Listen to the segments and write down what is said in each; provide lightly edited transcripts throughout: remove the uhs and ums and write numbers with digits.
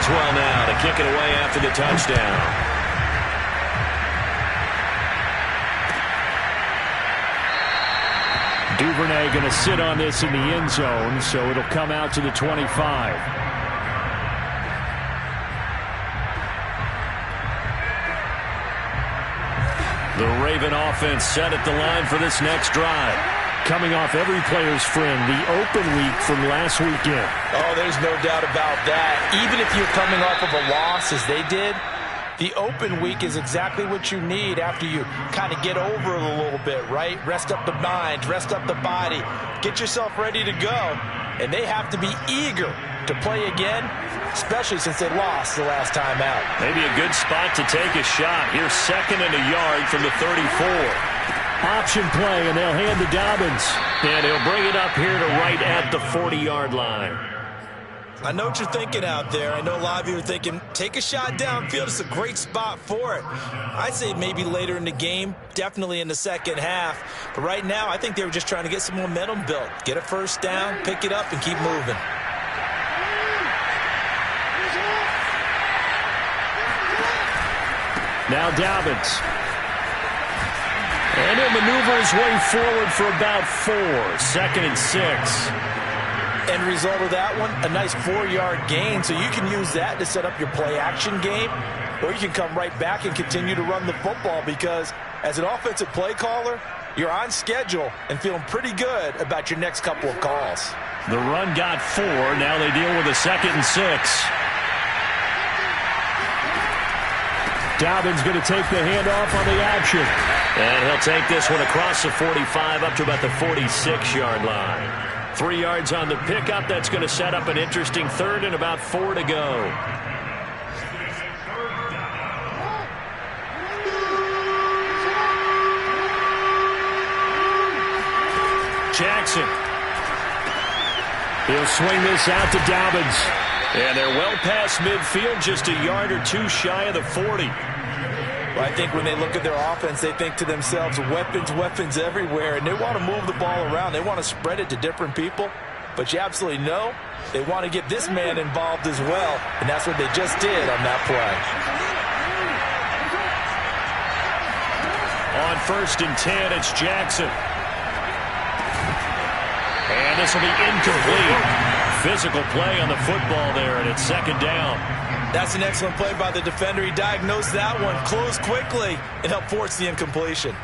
does well now to kick it away after the touchdown. Duvernay going to sit on this in the end zone, so it'll come out to the 25. The Raven offense set at the line for this next drive. Coming off every player's friend, the open week from last weekend. Oh, there's no doubt about that. Even if you're coming off of a loss as they did, the open week is exactly what you need after you kind of get over it a little bit, right? Rest up the mind, rest up the body, get yourself ready to go. And they have to be eager to play again, especially since they lost the last time out. Maybe a good spot to take a shot. Here's 2nd and a yard from the 34. Option play, and they'll hand to Dobbins. And he'll bring it up here to right at the 40-yard line. I know what you're thinking out there. I know a lot of you are thinking, take a shot downfield. It's a great spot for it. I'd say maybe later in the game, definitely in the second half. But right now, I think they were just trying to get some momentum built. Get a first down, pick it up, and keep moving. Now Dobbins. And he'll maneuver his way forward for about 4. 2nd and 6. End result of that one, a nice 4-yard gain. So you can use that to set up your play-action game, or you can come right back and continue to run the football, because as an offensive play caller, you're on schedule and feeling pretty good about your next couple of calls. The run got 4. Now they deal with a 2nd and 6. Dobbins going to take the handoff on the action. And he'll take this one across the 45 up to about the 46-yard line. 3 yards on the pickup. That's going to set up an interesting 3rd and about 4 to go. Jackson. He'll swing this out to Dobbins. And they're well past midfield, just a yard or 2 shy of the 40. Well, I think when they look at their offense, they think to themselves, weapons, weapons everywhere, and they want to move the ball around. They want to spread it to different people, but you absolutely know they want to get this man involved as well, and that's what they just did on that play. On 1st and 10, it's Jackson. And this will be incomplete. Physical play on the football there, and it's 2nd down. That's an excellent play by the defender. He diagnosed that one, closed quickly, and helped force the incompletion.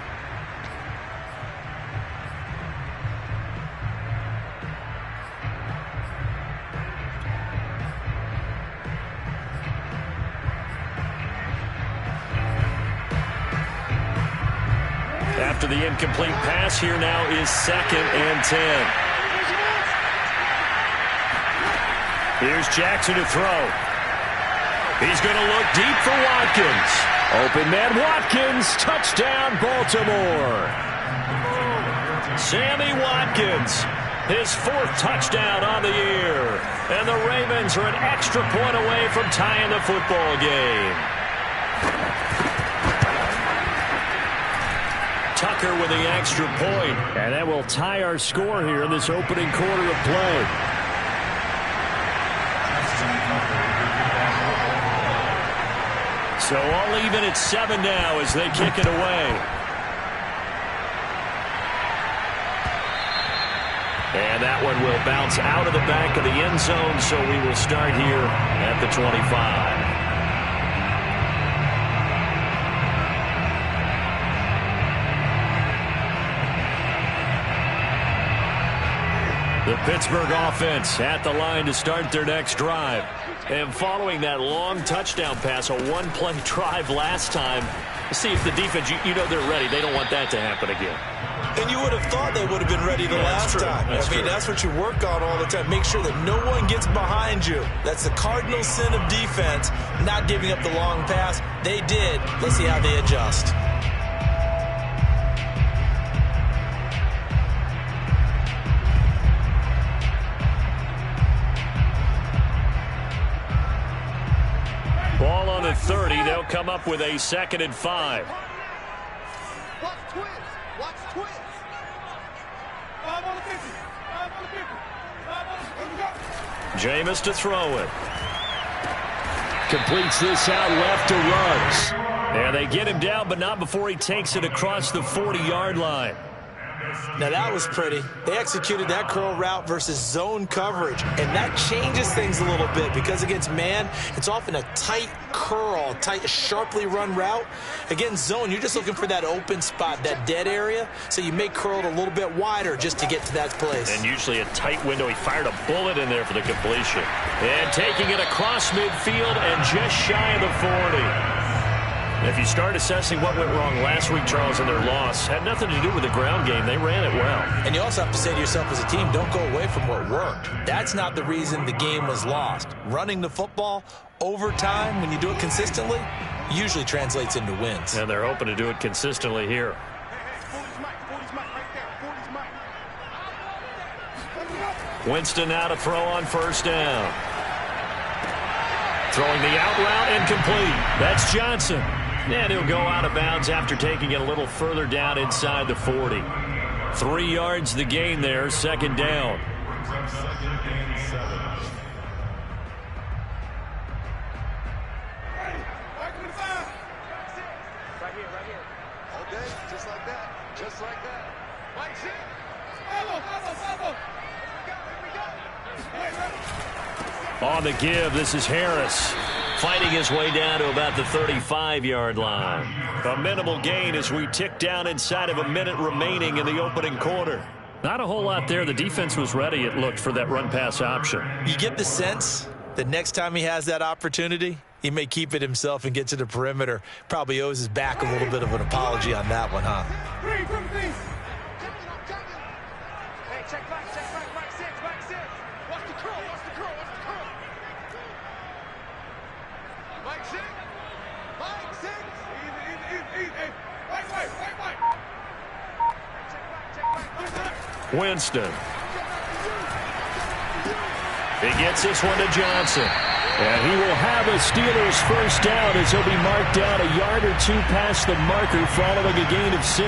After the incomplete pass, here now is 2nd and 10. Here's Jackson to throw. He's going to look deep for Watkins. Open man Watkins. Touchdown, Baltimore. Sammy Watkins, his 4th touchdown on the year. And the Ravens are an extra point away from tying the football game. Tucker with the extra point. And that will tie our score here in this opening quarter of play. So all even at 7 now as they kick it away. And that one will bounce out of the back of the end zone, so we will start here at the 25. The Pittsburgh offense at the line to start their next drive. And following that long touchdown pass, a one-play drive last time, see if the defense, you know they're ready. They don't want that to happen again. And you would have thought they would have been ready the last time. That's what you work on all the time. Make sure that no one gets behind you. That's the cardinal sin of defense, not giving up the long pass. They did. Let's see how they adjust. Ball on the 30. They'll come up with a 2nd and 5. Watch twins. Watch twins. 5 on the 50. 5 on the 50. 5 on the 50. Jameis to throw it. Completes this out left to Ruggs. And they get him down, but not before he takes it across the 40-yard line. Now that was pretty. They executed that curl route versus zone coverage, and that changes things a little bit because against man, it's often a tight curl, tight, sharply run route. Against zone, you're just looking for that open spot, that dead area, so you may curl it a little bit wider just to get to that place. And usually a tight window. He fired a bullet in there for the completion. And taking it across midfield and just shy of the 40. If you start assessing what went wrong last week, Charles, in their loss, had nothing to do with the ground game. They ran it well. And you also have to say to yourself as a team, don't go away from what worked. That's not the reason the game was lost. Running the football over time, when you do it consistently, usually translates into wins. And they're hoping to do it consistently here. Winston now to throw on first down. Throwing the out route incomplete. That's Johnson. And he'll go out of bounds after taking it a little further down inside the 40. 3 yards the gain there, second down. Okay, just like that. Just like that. On the give, this is Harris. Fighting his way down to about the 35-yard line. A minimal gain as we tick down inside of a minute remaining in the opening quarter. Not a whole lot there. The defense was ready, it looked, for that run-pass option. You get the sense that next time he has that opportunity, he may keep it himself and get to the perimeter. Probably owes his back a little bit of an apology on that one, huh? Hey, check back, back six. Watch the curl. Mike six. Wait. Winston. He gets this one to Johnson. And he will have a Steelers first down as he'll be marked down a yard or two past the marker following a gain of 6.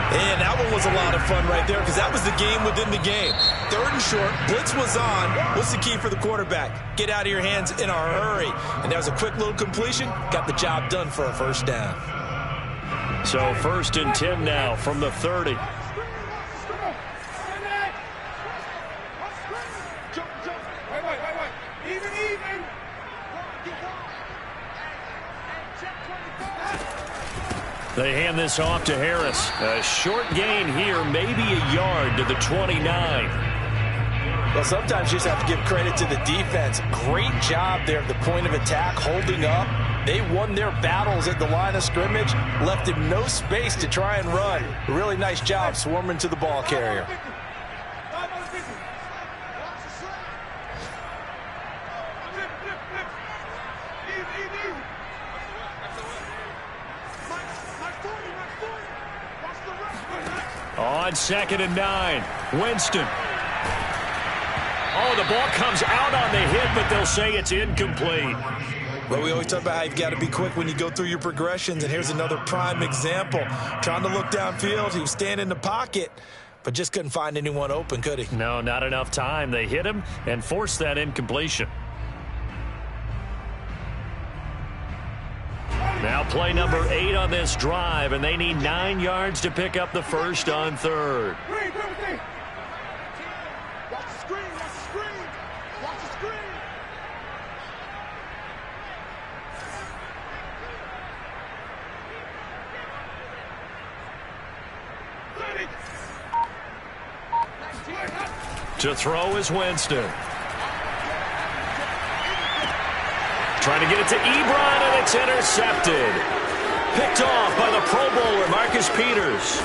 And that one was a lot of fun right there because that was the game within the game. 3rd and short, blitz was on. What's the key for the quarterback? Get out of your hands in a hurry. And that was a quick little completion. Got the job done for a first down. So 1st and 10 now from the 30. They hand this off to Harris. A short gain here, maybe a yard to the 29. Well, sometimes you just have to give credit to the defense. Great job there at the point of attack, holding up. They won their battles at the line of scrimmage, left him no space to try and run. A really nice job swarming to the ball carrier. On 2nd and 9, Winston. Oh, the ball comes out on the hit, but they'll say it's incomplete. Well, we always talk about how you've got to be quick when you go through your progressions, and here's another prime example. Trying to look downfield, he was standing in the pocket, but just couldn't find anyone open, could he? No, not enough time. They hit him and forced that incompletion. Now play number 8 on this drive, and they need 9 yards to pick up the first on 3rd. Watch the screen. To throw is Winston. Trying to get it to Ebron, and it's intercepted. Picked off by the Pro Bowler, Marcus Peters.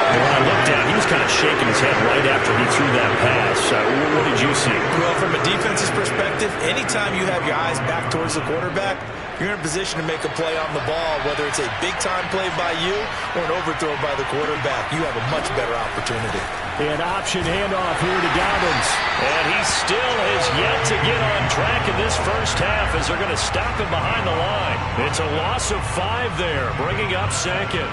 And when I looked down, he was kind of shaking his head right after he threw that pass. What did you see? Well, from a defense's perspective, anytime you have your eyes back towards the quarterback, you're in a position to make a play on the ball, whether it's a big-time play by you or an overthrow by the quarterback. You have a much better opportunity. An option handoff here to Dobbins. And he still has yet to get on track in this first half as they're going to stop him behind the line. It's a loss of 5 there, bringing up 2nd.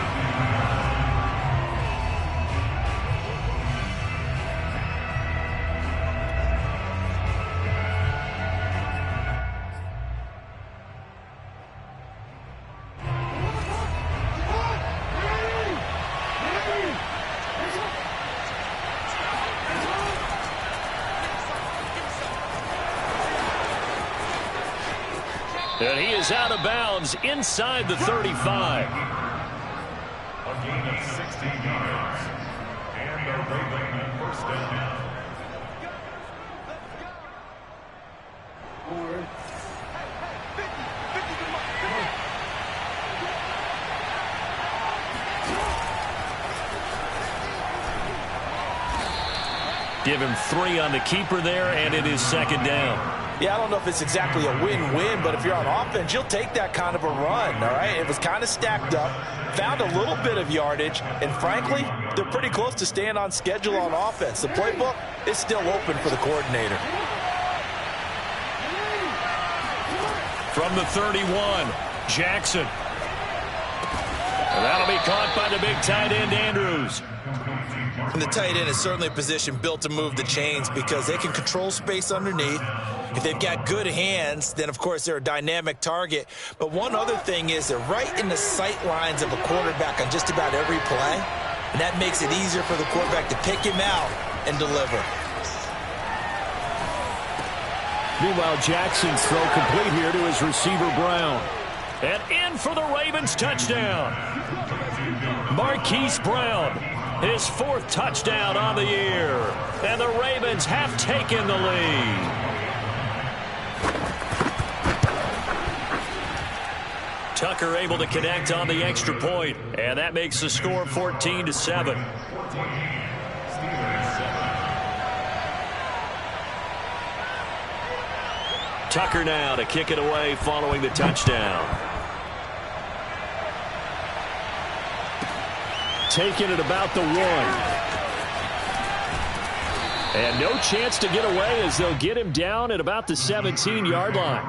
And he is out of bounds inside the 35. A gain of 16 yards. And a Raven first down. Give him 3 on the keeper there, and it is second down. Yeah, I don't know if it's exactly a win-win, but if you're on offense, you'll take that kind of a run, all right? It was kind of stacked up, found a little bit of yardage, and frankly, they're pretty close to staying on schedule on offense. The playbook is still open for the coordinator. From the 31, Jackson. And that'll be caught by the big tight end, Andrews. And the tight end is certainly a position built to move the chains because they can control space underneath. If they've got good hands, then, of course, they're a dynamic target. But one other thing is they're right in the sight lines of a quarterback on just about every play, and that makes it easier for the quarterback to pick him out and deliver. Meanwhile, Jackson's throw complete here to his receiver, Brown. And in for the Ravens touchdown. Marquise Brown, his 4th touchdown on the year. And the Ravens have taken the lead. Tucker able to connect on the extra point, and that makes the score 14-7. Tucker now to kick it away following the touchdown. Taking it about the 1. And no chance to get away as they'll get him down at about the 17-yard line.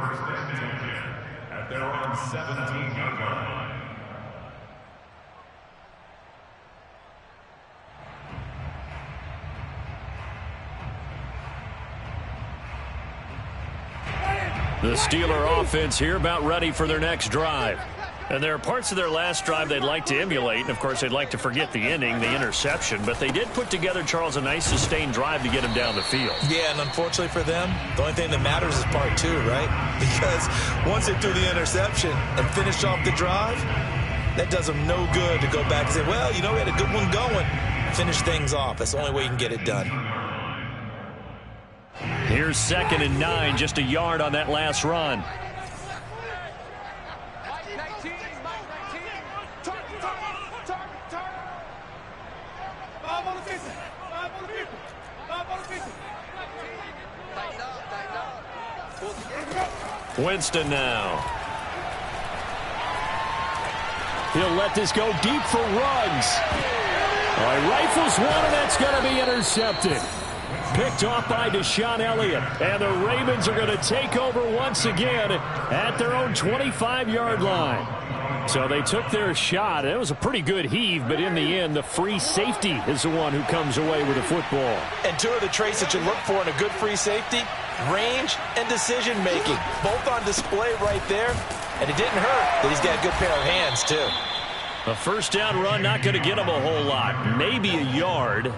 At their own 17-yard line. The Steeler offense here about ready for their next drive. And there are parts of their last drive they'd like to emulate. And, of course, they'd like to forget the ending, the interception. But they did put together, Charles, a nice sustained drive to get him down the field. Yeah, and unfortunately for them, the only thing that matters is part 2, right? Because once they threw the interception and finished off the drive, that does them no good to go back and say, well, you know, we had a good one going. Finish things off. That's the only way you can get it done. Here's 2nd and 9, just a yard on that last run. Winston now. He'll let this go deep for Ruggs. All right, rifles one, and that's going to be intercepted. Picked off by Deshaun Elliott. And the Ravens are going to take over once again at their own 25-yard line. So they took their shot. It was a pretty good heave, but in the end, the free safety is the one who comes away with the football. And 2 of the traits that you look for in a good free safety, range and decision-making, both on display right there. And it didn't hurt that he's got a good pair of hands, too. A first down run not going to get him a whole lot. Maybe a yard.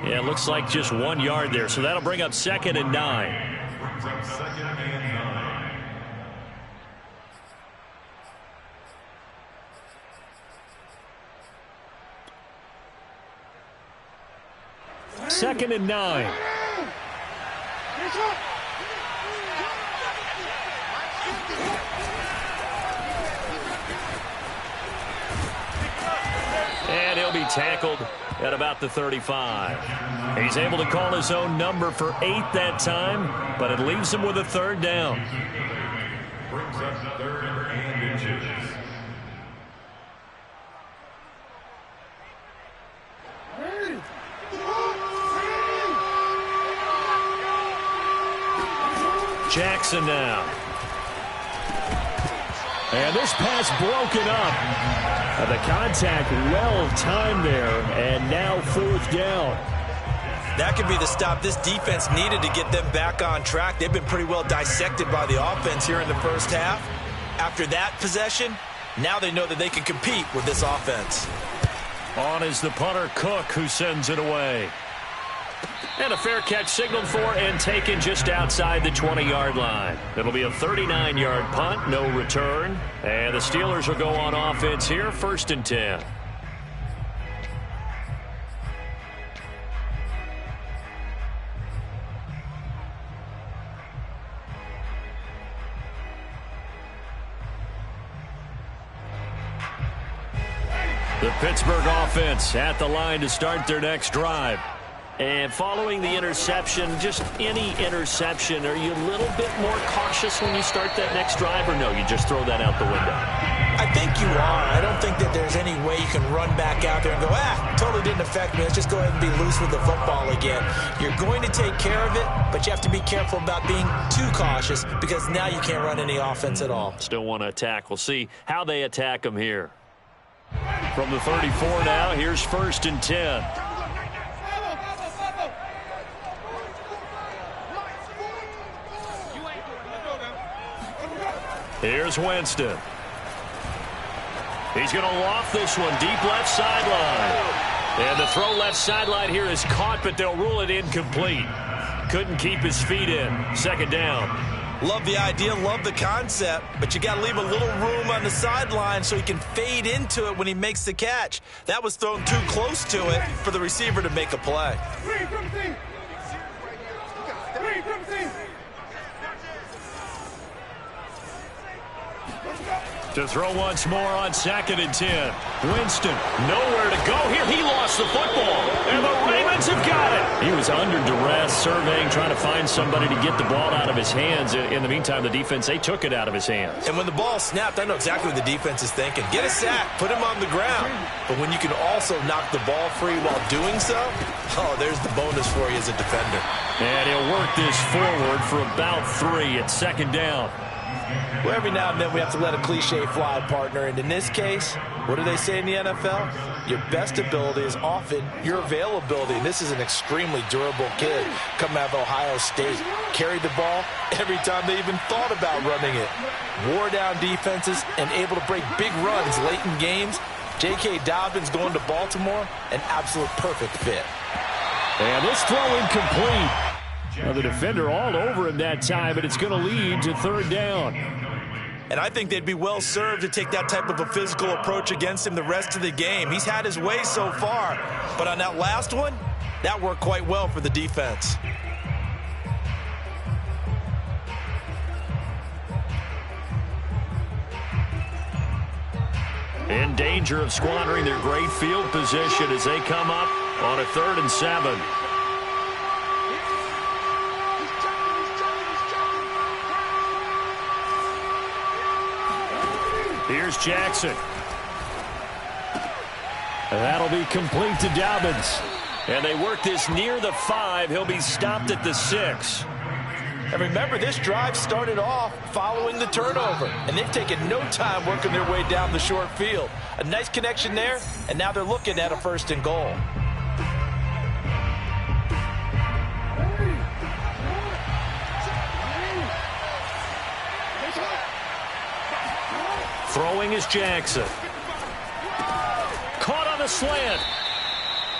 Yeah, it looks like just 1 yard there. So that'll bring up 2nd and 9. Brings up 2nd and 9. 2nd and 9. And he'll be tackled at about the 35. He's able to call his own number for 8 that time, but it leaves him with a 3rd down. Brings up 3rd and inches. Jackson now. And this pass broken up. The contact well timed there, and now 4th down. That could be the stop this defense needed to get them back on track. They've been pretty well dissected by the offense here in the first half. After that possession, now they know that they can compete with this offense. On is the punter, Cook, who sends it away. And a fair catch signaled for and taken just outside the 20-yard line. It'll be a 39-yard punt, no return. And the Steelers will go on offense here, 1st and 10. The Pittsburgh offense at the line to start their next drive. And following the interception, just any interception, are you a little bit more cautious when you start that next drive, or no, you just throw that out the window? I think you are. I don't think that there's any way you can run back out there and go, totally didn't affect me. Let's just go ahead and be loose with the football again. You're going to take care of it, but you have to be careful about being too cautious because now you can't run any offense at all. Still want to attack. We'll see how they attack them here. From the 34 now, here's 1st and 10. Here's Winston. He's going to loft this one deep left sideline. And the throw left sideline here is caught, but they'll rule it incomplete. Couldn't keep his feet in. 2nd down. Love the idea, love the concept, but you got to leave a little room on the sideline so he can fade into it when he makes the catch. That was thrown too close to it for the receiver to make a play. To throw once more on 2nd and 10. Winston, nowhere to go here. He lost the football, and the Ravens have got it. He was under duress, surveying, trying to find somebody to get the ball out of his hands. In the meantime, the defense, they took it out of his hands. And when the ball snapped, I know exactly what the defense is thinking. Get a sack, put him on the ground. But when you can also knock the ball free while doing so, there's the bonus for you as a defender. And he'll work this forward for about 3 at 2nd down. Well, every now and then we have to let a cliche fly, partner. And in this case, what do they say in the NFL? Your best ability is often your availability. And this is an extremely durable kid coming out of Ohio State. Carried the ball every time they even thought about running it. Wore down defenses and able to break big runs late in games. J.K. Dobbins going to Baltimore, an absolute perfect fit. And this throw incomplete. Well, the defender all over him that time, but it's going to lead to 3rd down. And I think they'd be well served to take that type of a physical approach against him the rest of the game. He's had his way so far, but on that last one, that worked quite well for the defense. In danger of squandering their great field position as they come up on a 3rd and 7. Here's Jackson. That'll be complete to Dobbins. And they work this near the 5. He'll be stopped at the 6. And remember, this drive started off following the turnover. And they've taken no time working their way down the short field. A nice connection there, and now they're looking at a 1st and goal. Throwing is Jackson. Caught on the slant.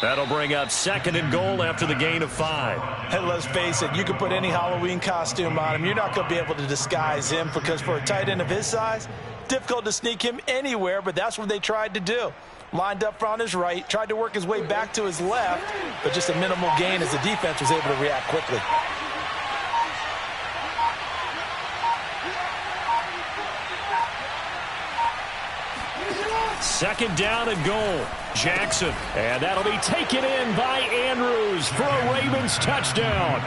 That'll bring up 2nd and goal after the gain of 5. And let's face it, you can put any Halloween costume on him. You're not going to be able to disguise him because for a tight end of his size, difficult to sneak him anywhere, but that's what they tried to do. Lined up on his right, tried to work his way back to his left, but just a minimal gain as the defense was able to react quickly. Second down and goal. Jackson. And that'll be taken in by Andrews for a Ravens touchdown.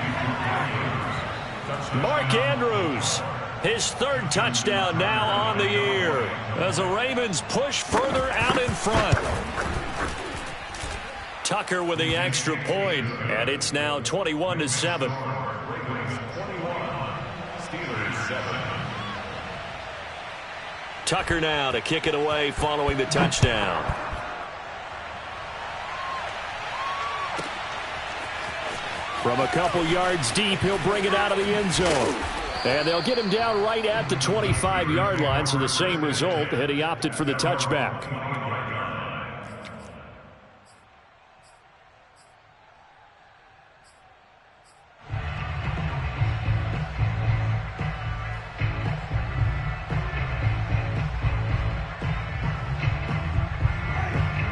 Mark Andrews, his 3rd touchdown now on the year as the Ravens push further out in front. Tucker with the extra point, and it's now 21-7. Steelers 7. Tucker now to kick it away following the touchdown. From a couple yards deep, he'll bring it out of the end zone. And they'll get him down right at the 25-yard line, so the same result, and he opted for the touchback.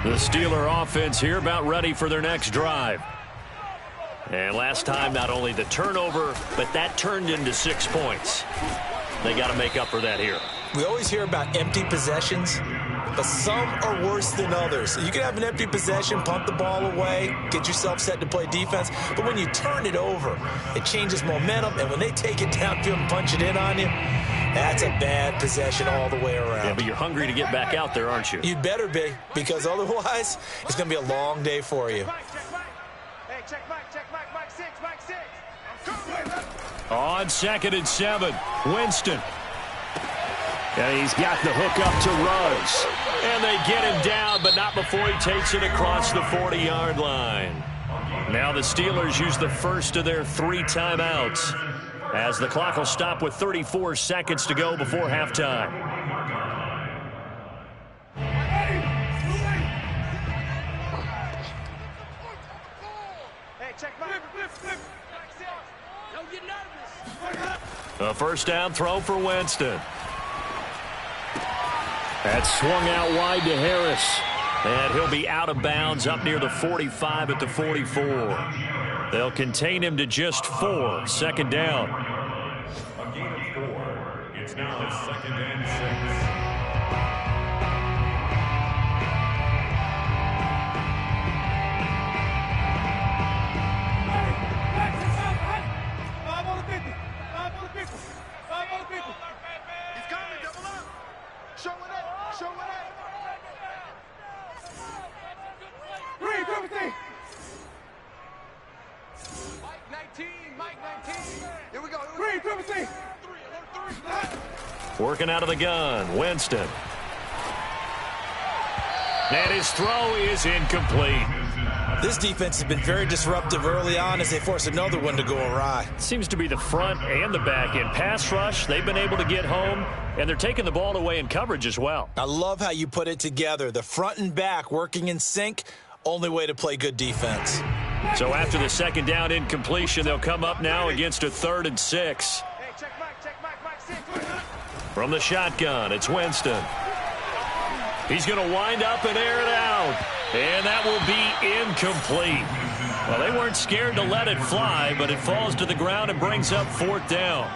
The Steeler offense here about ready for their next drive. And last time, not only the turnover, but that turned into 6 points. They got to make up for that here. We always hear about empty possessions, but some are worse than others. You can have an empty possession, punt the ball away, get yourself set to play defense, but when you turn it over, it changes momentum, and when they take it downfield and punch it in on you, that's a bad possession all the way around. Yeah, but you're hungry to get back out there, aren't you? You'd better be, because otherwise, it's going to be a long day for you. Hey, check back, 6. On 2nd and 7, Winston. And he's got the hook up to Ruggs. And they get him down, but not before he takes it across the 40-yard line. Now the Steelers use the first of their 3 timeouts, as the clock will stop with 34 seconds to go before halftime. Hey, check back. Don't get nervous. A first down throw for Winston. That's swung out wide to Harris. And he'll be out of bounds up near the 45 at the 44. They'll contain him to just 4. Second down. A gain of 4. It's now 2nd and 6. Working out of the gun, Winston. And his throw is incomplete. This defense has been very disruptive early on as they force another one to go awry. Seems to be the front and the back end. Pass rush, they've been able to get home, and they're taking the ball away in coverage as well. I love how you put it together. The front and back working in sync, only way to play good defense. So after the second down incompletion, they'll come up now against a 3rd and 6. Hey, check back, 6. From the shotgun, it's Winston. He's going to wind up and air it out. And that will be incomplete. Well, they weren't scared to let it fly, but it falls to the ground and brings up 4th down.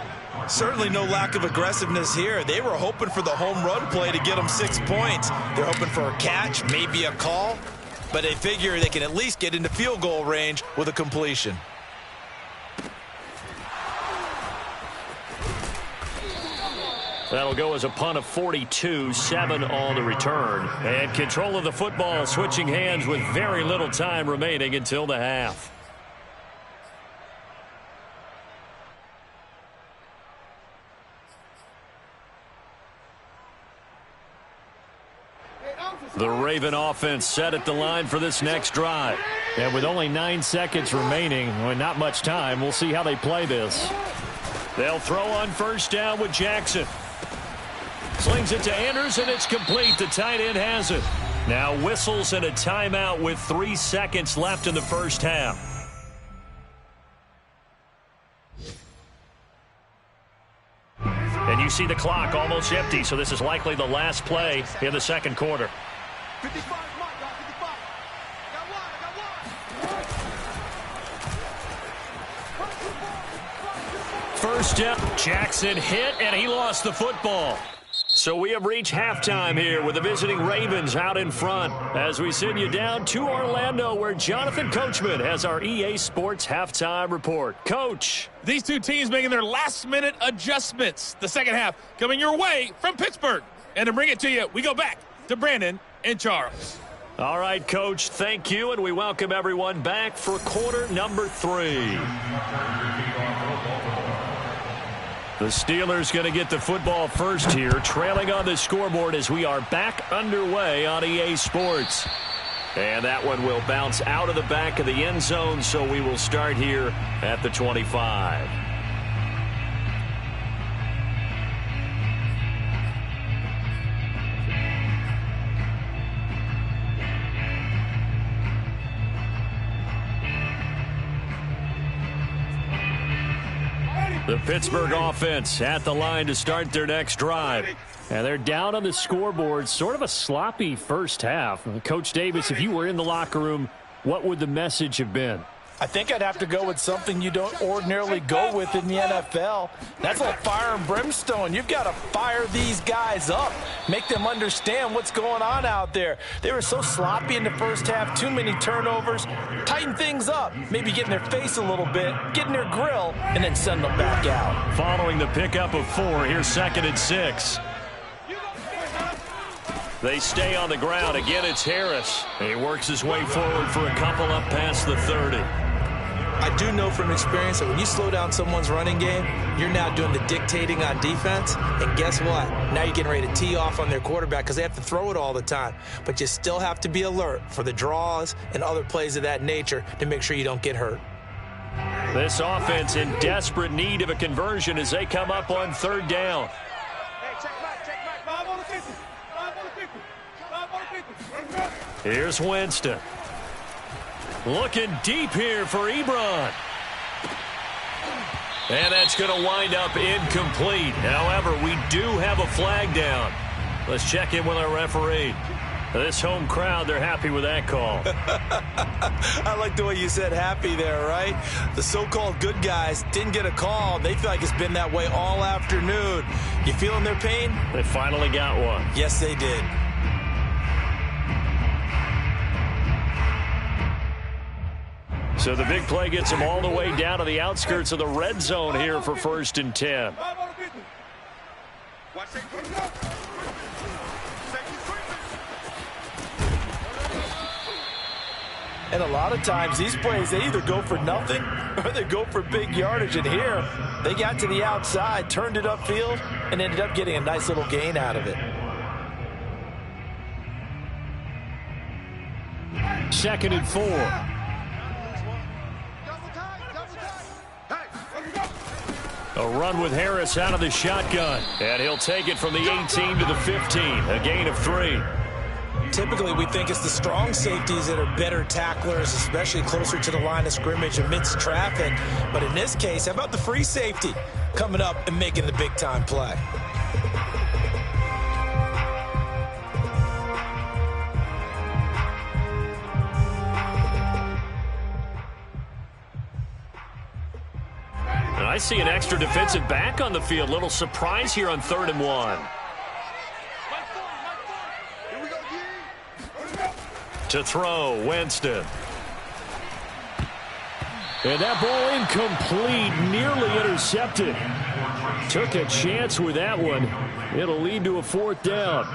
Certainly no lack of aggressiveness here. They were hoping for the home run play to get them 6 points. They're hoping for a catch, maybe a call, but they figure they can at least get into field goal range with a completion. That'll go as a punt of 42, 7 on the return. And control of the football switching hands with very little time remaining until the half. The Raven offense set at the line for this next drive. And with only 9 seconds remaining, well, not much time, we'll see how they play this. They'll throw on first down with Jackson. Slings it to Anders, and it's complete. The tight end has it. Now whistles and a timeout with 3 seconds left in the first half. And you see the clock almost empty, so this is likely the last play in the second quarter. 55, Mike, 55. Got one. First down, Jackson hit, and he lost the football. So we have reached halftime here with the visiting Ravens out in front as we send you down to Orlando where Jonathan Coachman has our EA Sports halftime report. Coach. These two teams making their last-minute adjustments. The second half coming your way from Pittsburgh. And to bring it to you, we go back to Brandon and Charles. All right, Coach, thank you, and we welcome everyone back for quarter number 3. The Steelers going to get the football first here, trailing on the scoreboard as we are back underway on EA Sports. And that one will bounce out of the back of the end zone, so we will start here at the 25. The Pittsburgh offense at the line to start their next drive. And they're down on the scoreboard. Sort of a sloppy first half. Coach Davis, if you were in the locker room, what would the message have been? I think I'd have to go with something you don't ordinarily go with in the NFL. That's like fire and brimstone. You've got to fire these guys up, make them understand what's going on out there. They were so sloppy in the first half, too many turnovers. Tighten things up, maybe get in their face a little bit, get in their grill, and then send them back out. Following the pickup of 4, here's 2nd and 6. They stay on the ground. Again, it's Harris. He works his way forward for a couple up past the 30. I do know from experience that when you slow down someone's running game, you're now doing the dictating on defense. And guess what? Now you're getting ready to tee off on their quarterback because they have to throw it all the time. But you still have to be alert for the draws and other plays of that nature to make sure you don't get hurt. This offense in desperate need of a conversion as they come up on 3rd down. Hey, check back. 5 on the 50. 5 on the 50. 5 on the 50. Here's Winston. Looking deep here for Ebron. And that's going to wind up incomplete. However, we do have a flag down. Let's check in with our referee. This home crowd, they're happy with that call. I like the way you said happy there, right? The so-called good guys didn't get a call. They feel like it's been that way all afternoon. You feeling their pain? They finally got one. Yes, they did. So the big play gets them all the way down to the outskirts of the red zone here for 1st and 10. And a lot of times these plays, they either go for nothing or they go for big yardage. And here, they got to the outside, turned it upfield, and ended up getting a nice little gain out of it. 2nd and 4. A run with Harris out of the shotgun. And he'll take it from the 18 to the 15. A gain of 3. Typically, we think it's the strong safeties that are better tacklers, especially closer to the line of scrimmage amidst traffic. But in this case, how about the free safety coming up and making the big-time play? I see an extra defensive back on the field. Little surprise here on 3rd and 1. To throw, Winston. And that ball incomplete, nearly intercepted. Took a chance with that one. It'll lead to a 4th down.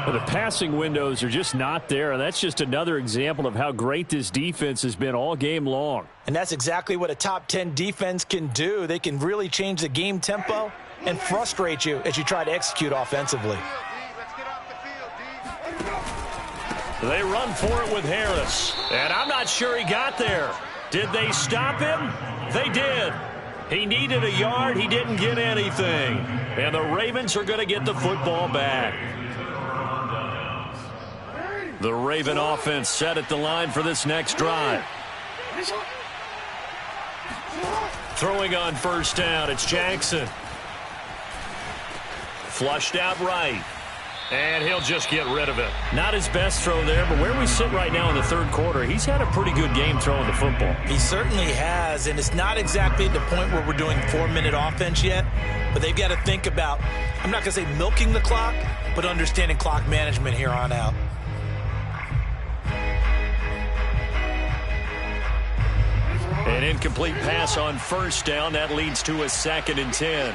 But the passing windows are just not there, and that's just another example of how great this defense has been all game long. And that's exactly what a top 10 defense can do. They can really change the game tempo and frustrate you as you try to execute offensively. They run for it with Harris. And I'm not sure he got there. Did they stop him? They did. He needed a yard. He didn't get anything. And the Ravens are going to get the football back. The Raven offense set at the line for this next drive. Throwing on 1st down, it's Jackson. Flushed out right. And he'll just get rid of it. Not his best throw there, but where we sit right now in the 3rd quarter, he's had a pretty good game throwing the football. He certainly has, and it's not exactly at the point where we're doing 4-minute offense yet, but they've got to think about, I'm not going to say milking the clock, but understanding clock management here on out. An incomplete pass on 1st down. That leads to a 2nd and 10.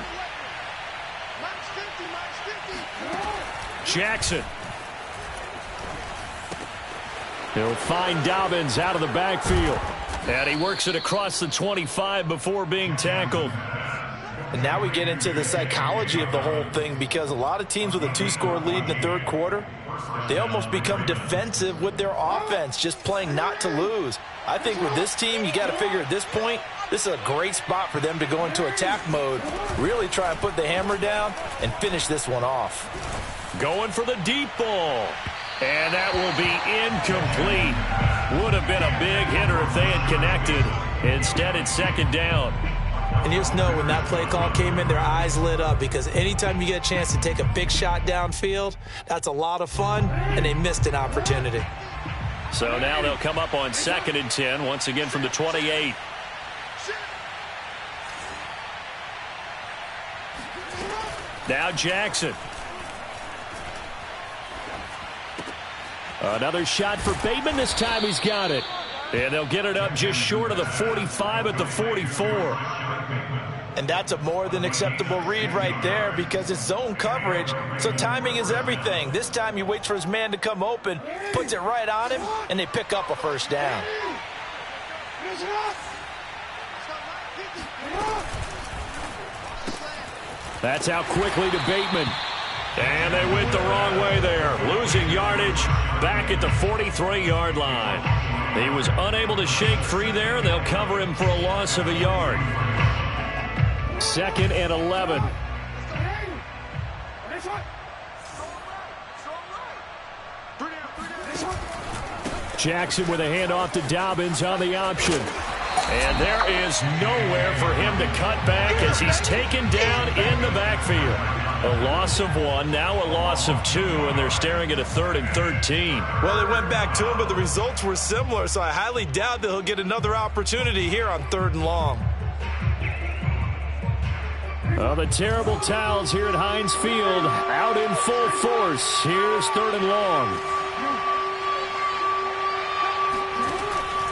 Jackson. He'll find Dobbins out of the backfield. And he works it across the 25 before being tackled. And now we get into the psychology of the whole thing, because a lot of teams with a 2-score lead in the 3rd quarter, they almost become defensive with their offense, just playing not to lose. I think with this team, you got to figure at this point, this is a great spot for them to go into attack mode, really try and put the hammer down and finish this one off. Going for the deep ball. And that will be incomplete. Would have been a big hitter if they had connected. Instead, it's 2nd down. And you just know when that play call came in, their eyes lit up, because anytime you get a chance to take a big shot downfield, that's a lot of fun, and they missed an opportunity. So now they'll come up on 2nd and 10, once again from the 28. Now Jackson. Another shot for Bateman. This time he's got it. And they'll get it up just short of the 45 at the 44. And that's a more than acceptable read right there, because it's zone coverage, so timing is everything. This time he waits for his man to come open, puts it right on him, and they pick up a first down. That's out quickly to Bateman. And they went the wrong way there, losing yardage back at the 43-yard line. He was unable to shake free there. They'll cover him for a loss of a yard. 2nd and 11. Jackson with a handoff to Dobbins on the option. And there is nowhere for him to cut back as he's taken down in the backfield. A loss of 1, now a loss of 2, and they're staring at a 3rd and 13. Well, they went back to him, but the results were similar, so I highly doubt that he'll get another opportunity here on 3rd and long. Oh, the terrible towels here at Heinz Field out in full force. Here's 3rd and long.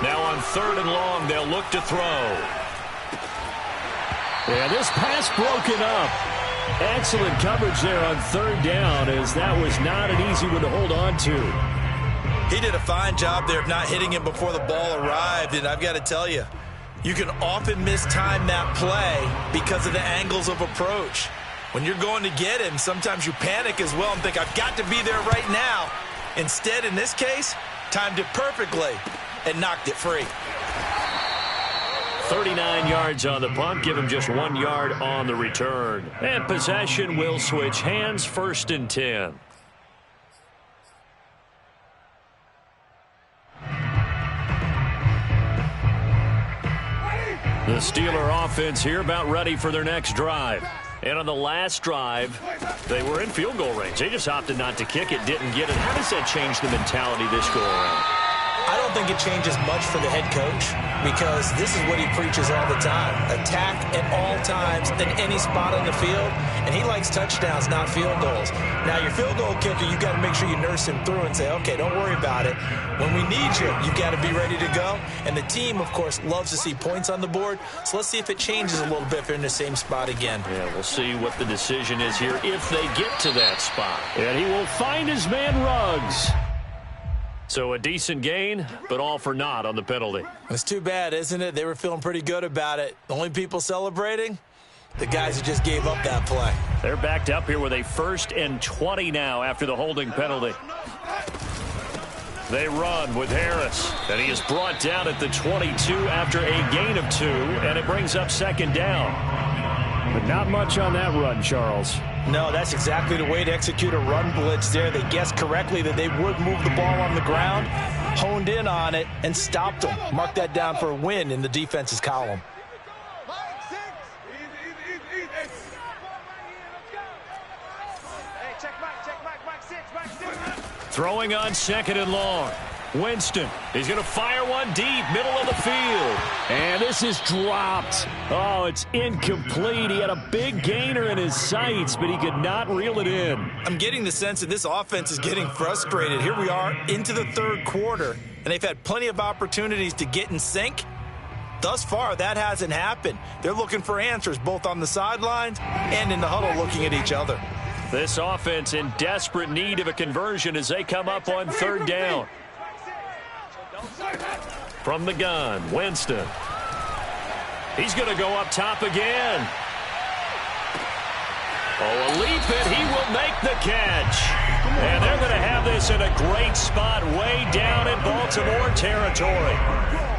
Now on 3rd and long, they'll look to throw. Yeah, this pass broken up. Excellent coverage there on 3rd down, as that was not an easy one to hold on to. He did a fine job there of not hitting him before the ball arrived, and I've got to tell you, you can often mistime that play because of the angles of approach. When you're going to get him, sometimes you panic as well and think, I've got to be there right now. Instead, in this case, timed it perfectly and knocked it free. 39 yards on the punt, give him just 1 yard on the return. And possession will switch hands, 1st and 10. The Steeler offense here about ready for their next drive. And on the last drive, they were in field goal range. They just opted not to kick it, didn't get it. How does that change the mentality this go around? I don't think it changes much for the head coach, because this is what he preaches all the time. Attack at all times in any spot on the field, and he likes touchdowns, not field goals. Now, your field goal kicker, you've got to make sure you nurse him through and say, okay, don't worry about it. When we need you, you've got to be ready to go. And the team, of course, loves to see points on the board, so let's see if it changes a little bit if they're in the same spot again. Yeah, we'll see what the decision is here if they get to that spot. And he will find his man Ruggs. So a decent gain, but all for naught on the penalty. It's too bad, isn't it? They were feeling pretty good about it. The only people celebrating, the guys who just gave up that play. They're backed up here with a 1st and 20 now after the holding penalty. They run with Harris, and he is brought down at the 22 after a gain of 2, and it brings up 2nd down. But not much on that run, Charles. No, that's exactly the way to execute a run blitz there. They guessed correctly that they would move the ball on the ground, honed in on it, and stopped them. Mark that down for a win in the defense's column. Throwing on 2nd and long. Winston, he's going to fire one deep, middle of the field. And this is dropped. Oh, it's incomplete. He had a big gainer in his sights, but he could not reel it in. I'm getting the sense that this offense is getting frustrated. Here we are into the 3rd quarter, and they've had plenty of opportunities to get in sync. Thus far, that hasn't happened. They're looking for answers both on the sidelines and in the huddle looking at each other. This offense in desperate need of a conversion as they come up on 3rd down. From the gun, Winston. He's going to go up top again. Oh, a leap it. He will make the catch. And they're going to have this in a great spot way down in Baltimore territory.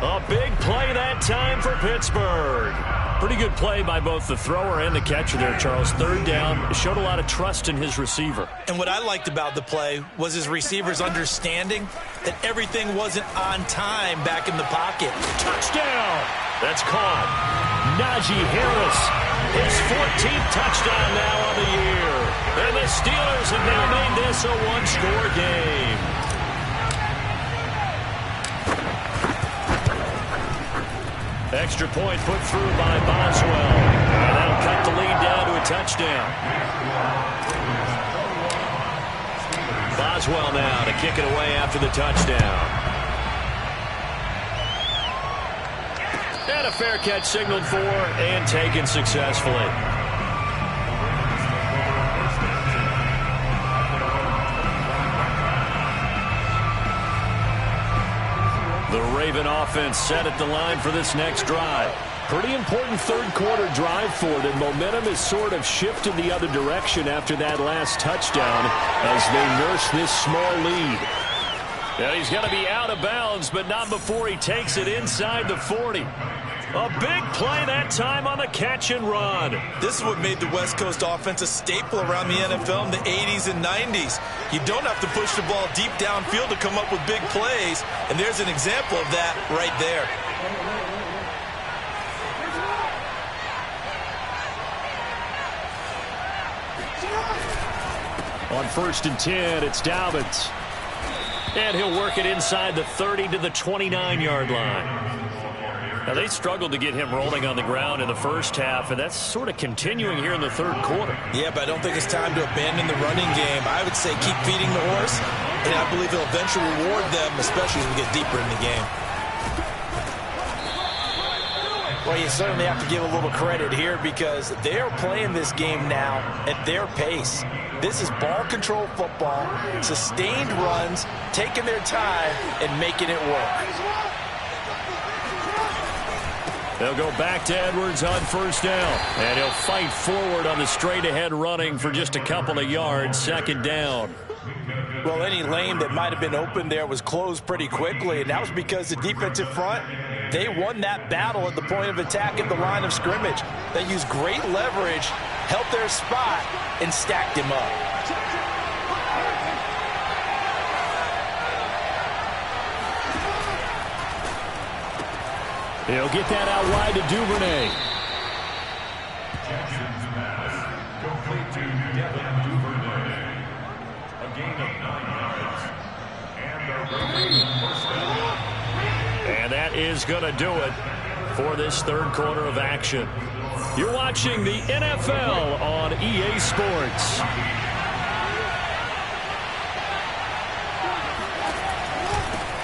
A big play that time for Pittsburgh. Pretty good play by both the thrower and the catcher there, Charles. 3rd down, showed a lot of trust in his receiver. And what I liked about the play was his receivers understanding that everything wasn't on time back in the pocket. Touchdown! That's caught. Najee Harris, his 14th touchdown now on the year. And the Steelers have now made this a one-score game. Extra point put through by Boswell. And that'll cut the lead down to a touchdown. Boswell now to kick it away after the touchdown. And a fair catch signaled for and taken successfully. The Raven offense set at the line for this next drive. Pretty important third-quarter drive for them. Momentum has sort of shifted the other direction after that last touchdown as they nurse this small lead. And he's going to be out of bounds, but not before he takes it inside the 40. A big play that time on the catch and run. This is what made the West Coast offense a staple around the NFL in the 80s and 90s. You don't have to push the ball deep downfield to come up with big plays, and there's an example of that right there. On 1st and 10, it's Dobbins. And he'll work it inside the 30 to the 29-yard line. Now, they struggled to get him rolling on the ground in the first half, and that's sort of continuing here in the third quarter. Yeah, but I don't think it's time to abandon the running game. I would say keep feeding the horse, and I believe it'll eventually reward them, especially as we get deeper in the game. Well, you certainly have to give a little credit here because they are playing this game now at their pace. This is ball control football, sustained runs, taking their time, and making it work. They'll go back to Edwards on 1st down. And he'll fight forward on the straight-ahead running for just a couple of yards, 2nd down. Well, any lane that might have been open there was closed pretty quickly, and that was because the defensive front, they won that battle at the point of attack at the line of scrimmage. They used great leverage, held their spot, and stacked him up. He'll get that out wide to Duvernay. Jackson's pass complete to Devin Duvernay. A gain of 9 yards. And a Raven first down. And that is going to do it for this third quarter of action. You're watching the NFL on EA Sports.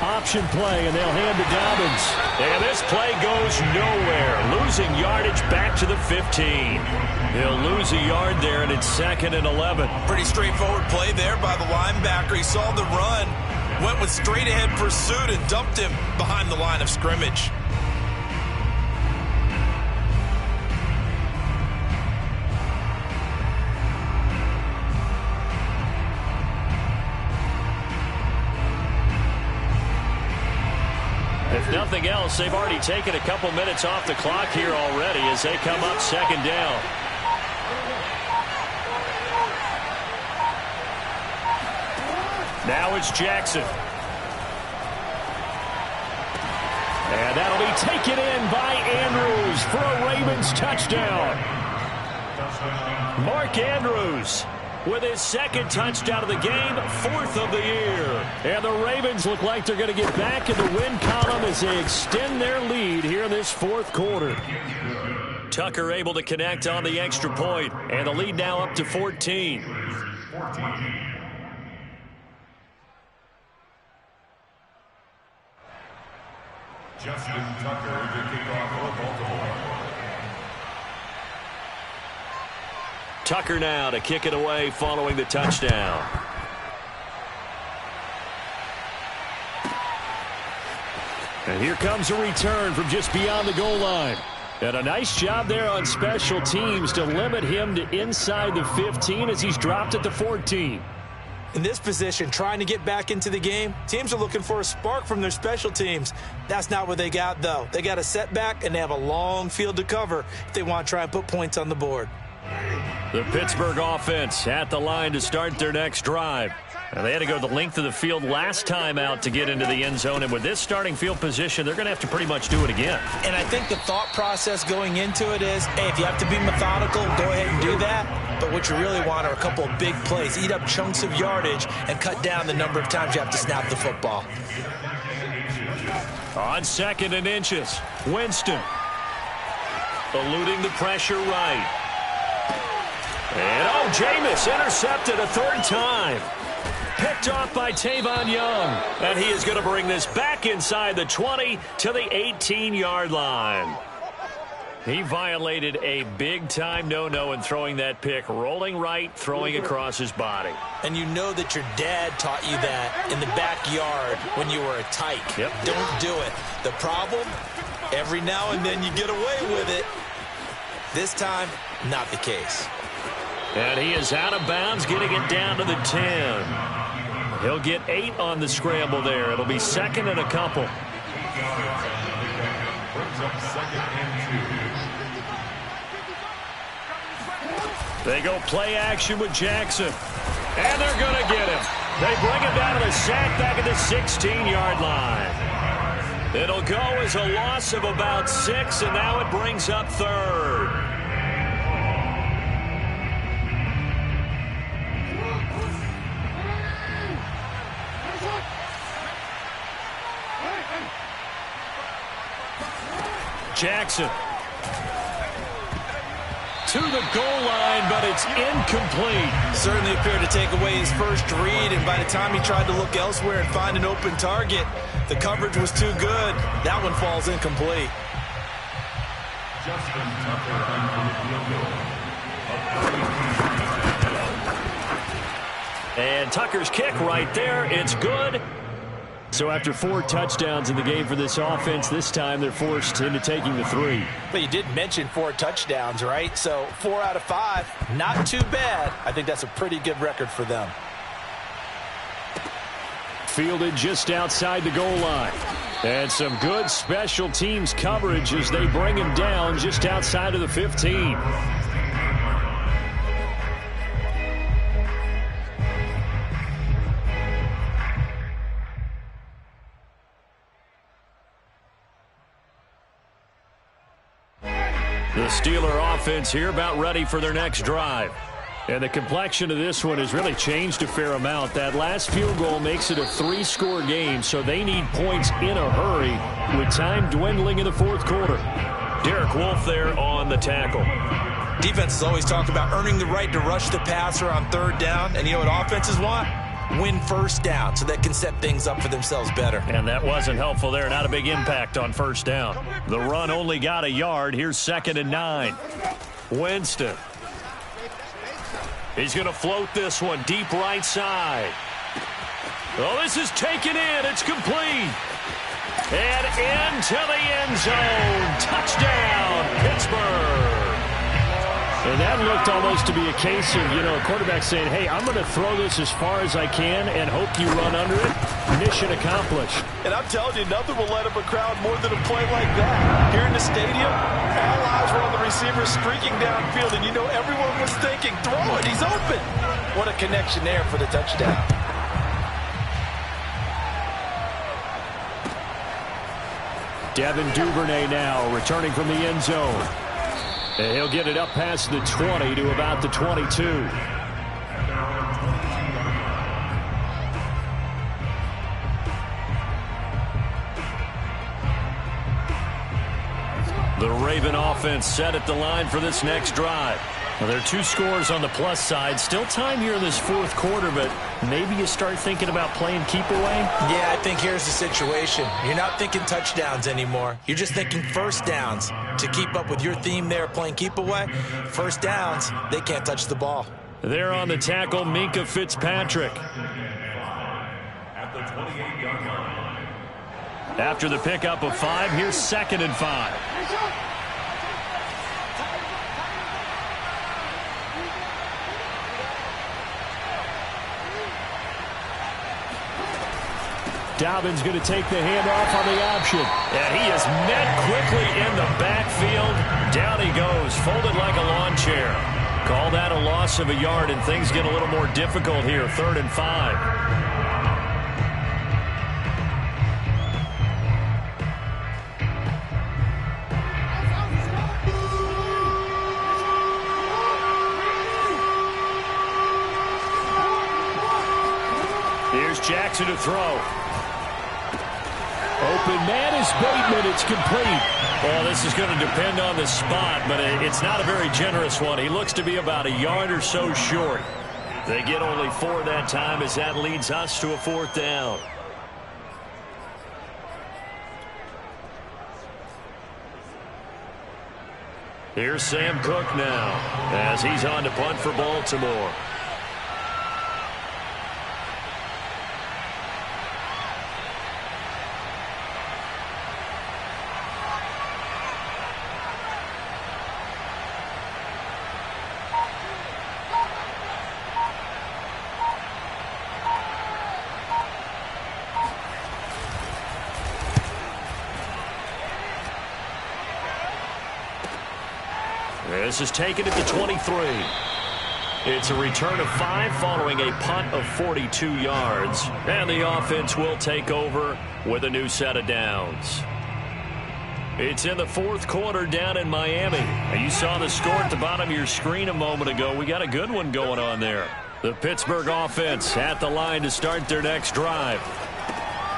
Option play, and they'll hand to Dobbins. And this play goes nowhere. Losing yardage back to the 15. He'll lose a yard there, and it's 2nd and 11. Pretty straightforward play there by the linebacker. He saw the run, went with straight-ahead pursuit, and dumped him behind the line of scrimmage. If nothing else, they've already taken a couple minutes off the clock here already as they come up 2nd down. Now it's Jackson. And that'll be taken in by Andrews for a Ravens touchdown. Mark Andrews with his 2nd touchdown of the game, 4th of the year. And the Ravens look like they're going to get back in the win column as they extend their lead here in this 4th quarter. Tucker able to connect on the extra point, and the lead now up to 14. Justin Tucker to kick off for Baltimore. Tucker now to kick it away following the touchdown. And here comes a return from just beyond the goal line. And a nice job there on special teams to limit him to inside the 15 as he's dropped at the 14. In this position, trying to get back into the game, teams are looking for a spark from their special teams. That's not what they got, though. They got a setback, and they have a long field to cover if they want to try and put points on the board. The Pittsburgh offense at the line to start their next drive. And they had to go the length of the field last time out to get into the end zone. And with this starting field position, they're going to have to pretty much do it again. And I think the thought process going into it is, hey, if you have to be methodical, go ahead and do that. But what you really want are a couple of big plays. Eat up chunks of yardage and cut down the number of times you have to snap the football. On 2nd and inches, Winston. Eluding the pressure right. And, Jameis intercepted a 3rd time. Picked off by Tavon Young. And he is going to bring this back inside the 20 to the 18-yard line. He violated a big-time no-no in throwing that pick. Rolling right, throwing across his body. And you know that your dad taught you that in the backyard when you were a tyke. Yep. Don't do it. The problem, every now and then you get away with it. This time, not the case. And he is out of bounds, getting it down to the 10. He'll get 8 on the scramble there. It'll be 2nd and a couple. They go play action with Jackson. And they're going to get him. They bring him down to the sack back at the 16-yard line. It'll go as a loss of about 6, and now it brings up 3rd. Jackson to the goal line, but it's incomplete. Certainly appeared to take away his first read, and by the time he tried to look elsewhere and find an open target, the coverage was too good. That one falls incomplete. And Tucker's kick right there. It's good. So after 4 touchdowns in the game for this offense, this time they're forced into taking the 3. But you did mention 4 touchdowns, right? So 4 out of 5, not too bad. I think that's a pretty good record for them. Fielded just outside the goal line. And some good special teams coverage as they bring him down just outside of the 15. The Steeler offense here about ready for their next drive. And the complexion of this one has really changed a fair amount. That last field goal makes it a 3-score game, so they need points in a hurry with time dwindling in the 4th quarter. Derek Wolfe there on the tackle. Defenses always talk about earning the right to rush the passer on 3rd down, and you know what offenses want? Win 1st down so they can set things up for themselves better. And that wasn't helpful there. Not a big impact on 1st down. The run only got a yard. Here's 2nd and 9. Winston. He's going to float this one deep right side. Oh, this is taken in. It's complete. And into the end zone. Touchdown, Pittsburgh. And that looked almost to be a case of, a quarterback saying, hey, I'm going to throw this as far as I can and hope you run under it. Mission accomplished. And I'm telling you, nothing will light up a crowd more than a play like that. Here in the stadium, all eyes were on the receiver streaking downfield, and everyone was thinking, throw it, he's open. What a connection there for the touchdown. Devin Duvernay now returning from the end zone. And he'll get it up past the 20 to about the 22. The Raven offense set at the line for this next drive. Well, there are 2 scores on the plus side. Still time here in this 4th quarter, but maybe you start thinking about playing keep away? Yeah, I think here's the situation. You're not thinking touchdowns anymore. You're just thinking 1st downs. To keep up with your theme there, playing keep away, 1st downs, they can't touch the ball. There on the tackle, Minkah Fitzpatrick. At the 28-yard line. After the pickup of 5, here's 2nd and 5. Dobbins going to take the handoff on the option. And he is met quickly in the backfield. Down he goes, folded like a lawn chair. Call that a loss of a yard, and things get a little more difficult here. 3rd and 5. Here's Jackson to throw. Open man is Bateman. It's complete. Well, this is going to depend on the spot, but it's not a very generous one. He looks to be about a yard or so short. They get only 4 that time as that leads us to a 4th down. Here's Sam Cook now as he's on to punt for Baltimore. This is taken at the 23. It's a return of 5 following a punt of 42 yards. And the offense will take over with a new set of downs. It's in the 4th quarter down in Miami. You saw the score at the bottom of your screen a moment ago. We got a good one going on there. The Pittsburgh offense at the line to start their next drive.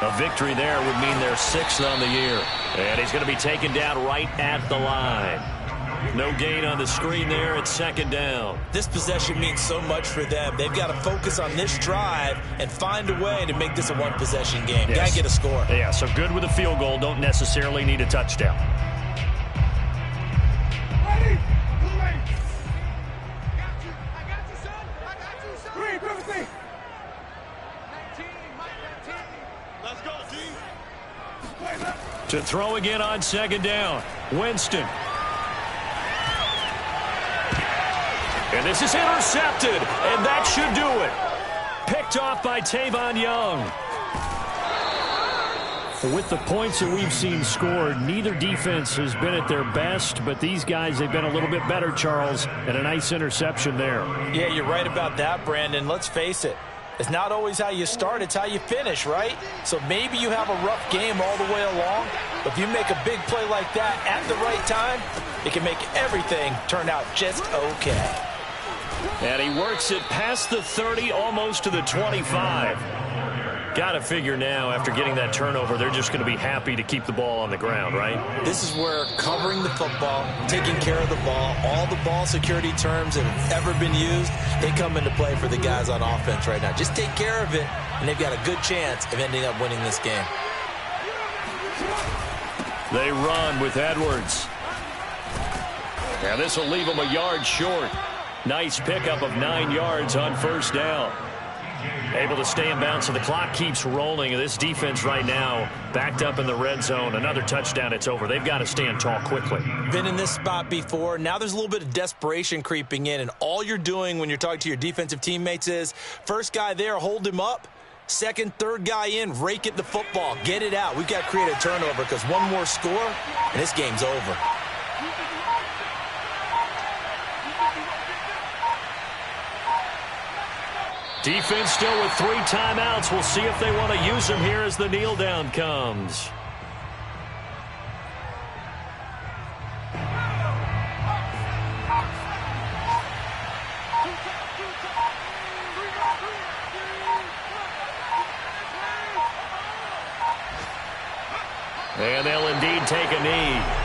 A victory there would mean they're 6th on the year. And he's going to be taken down right at the line. No gain on the screen there. It's 2nd down. This possession means so much for them. They've got to focus on this drive and find a way to make this a 1-possession game. Yes. Got to get a score. Yeah, so good with a field goal. Don't necessarily need a touchdown. Ready? I got you, son. I got you, son. 3, 15. 19, Mike 19. Let's go, team. To throw again on 2nd down. Winston. And this is intercepted, and that should do it. Picked off by Tavon Young. With the points that we've seen scored, neither defense has been at their best, but these guys have been a little bit better, Charles, and a nice interception there. Yeah, you're right about that, Brandon. Let's face it. It's not always how you start, it's how you finish, right? So maybe you have a rough game all the way along, but if you make a big play like that at the right time, it can make everything turn out just okay. And he works it past the 30, almost to the 25. Got to figure now, after getting that turnover, they're just going to be happy to keep the ball on the ground, right? This is where covering the football, taking care of the ball, all the ball security terms that have ever been used, they come into play for the guys on offense right now. Just take care of it, and they've got a good chance of ending up winning this game. They run with Edwards. Now this will leave them a yard short. Nice pickup of 9 yards on 1st down. Able to stay in bounds, so the clock keeps rolling. This defense right now backed up in the red zone. Another touchdown, it's over. They've got to stand tall quickly. Been in this spot before. Now there's a little bit of desperation creeping in, and all you're doing when you're talking to your defensive teammates is, first guy there, hold him up. Second, third guy in, rake at the football. Get it out. We've got to create a turnover because one more score, and this game's over. Defense still with 3 timeouts. We'll see if they want to use them here as the kneel down comes. And they'll indeed take a knee.